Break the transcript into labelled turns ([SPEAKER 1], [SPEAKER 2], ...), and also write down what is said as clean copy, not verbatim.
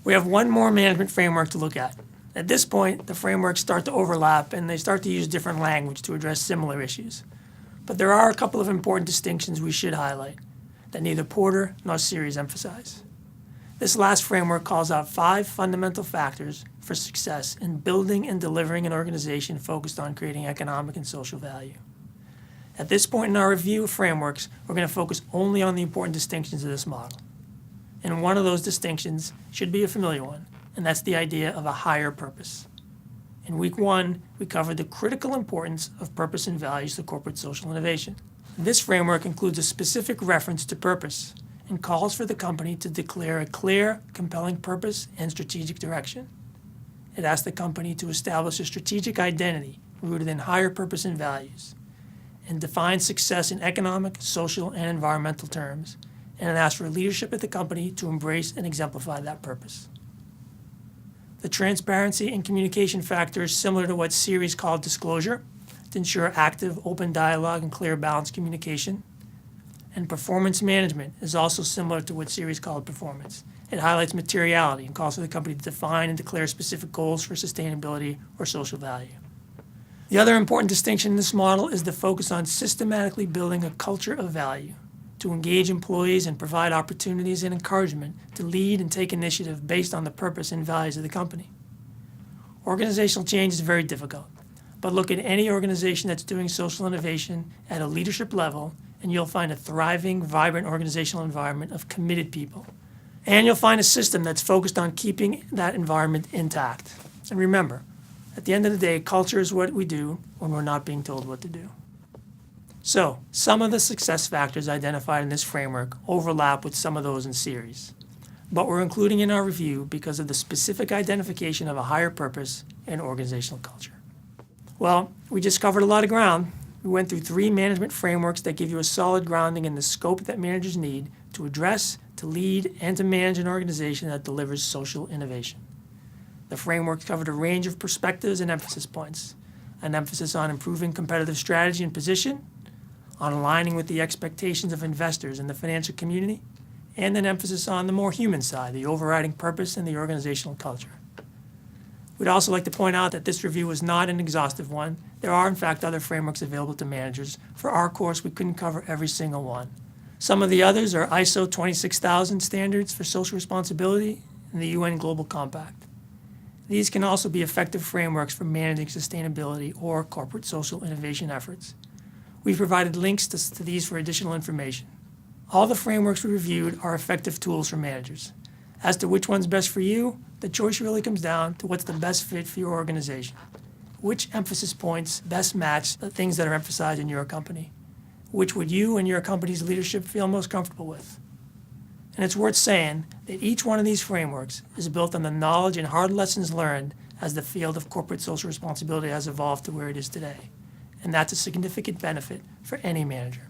[SPEAKER 1] We have one more management framework to look at. At this point, the frameworks start to overlap and they start to use different language to address similar issues. But there are a couple of important distinctions we should highlight that neither Porter nor Series emphasize. This last framework calls out 5 fundamental factors for success in building and delivering an organization focused on creating economic and social value. At this point in our review of frameworks, we're going to focus only on the important distinctions of this model. And one of those distinctions should be a familiar one, and that's the idea of a higher purpose. In week 1, we covered the critical importance of purpose and values to corporate social innovation. This framework includes a specific reference to purpose and calls for the company to declare a clear, compelling purpose and strategic direction. It asks the company to establish a strategic identity rooted in higher purpose and values, and define success in economic, social, and environmental terms, and it asks for leadership at the company to embrace and exemplify that purpose. The transparency and communication factor is similar to what Series called disclosure, to ensure active, open dialogue and clear, balanced communication. And performance management is also similar to what Series called performance. It highlights materiality and calls for the company to define and declare specific goals for sustainability or social value. The other important distinction in this model is the focus on systematically building a culture of value, to engage employees and provide opportunities and encouragement to lead and take initiative based on the purpose and values of the company. Organizational change is very difficult, but look at any organization that's doing social innovation at a leadership level, and you'll find a thriving, vibrant organizational environment of committed people. And you'll find a system that's focused on keeping that environment intact. And remember, at the end of the day, culture is what we do when we're not being told what to do. So, some of the success factors identified in this framework overlap with some of those in Series, but we're including in our review because of the specific identification of a higher purpose and organizational culture. Well, we just covered a lot of ground. We went through 3 management frameworks that give you a solid grounding in the scope that managers need to address, to lead, and to manage an organization that delivers social innovation. The frameworks covered a range of perspectives and emphasis points, an emphasis on improving competitive strategy and position, on aligning with the expectations of investors and the financial community, and an emphasis on the more human side, the overriding purpose and the organizational culture. We'd also like to point out that this review was not an exhaustive one. There are, in fact, other frameworks available to managers. For our course, we couldn't cover every single one. Some of the others are ISO 26000 standards for social responsibility and the UN Global Compact. These can also be effective frameworks for managing sustainability or corporate social innovation efforts. We've provided links to these for additional information. All the frameworks we reviewed are effective tools for managers. As to which one's best for you, the choice really comes down to what's the best fit for your organization. Which emphasis points best match the things that are emphasized in your company? Which would you and your company's leadership feel most comfortable with? And it's worth saying that each one of these frameworks is built on the knowledge and hard lessons learned as the field of corporate social responsibility has evolved to where it is today. And that's a significant benefit for any manager.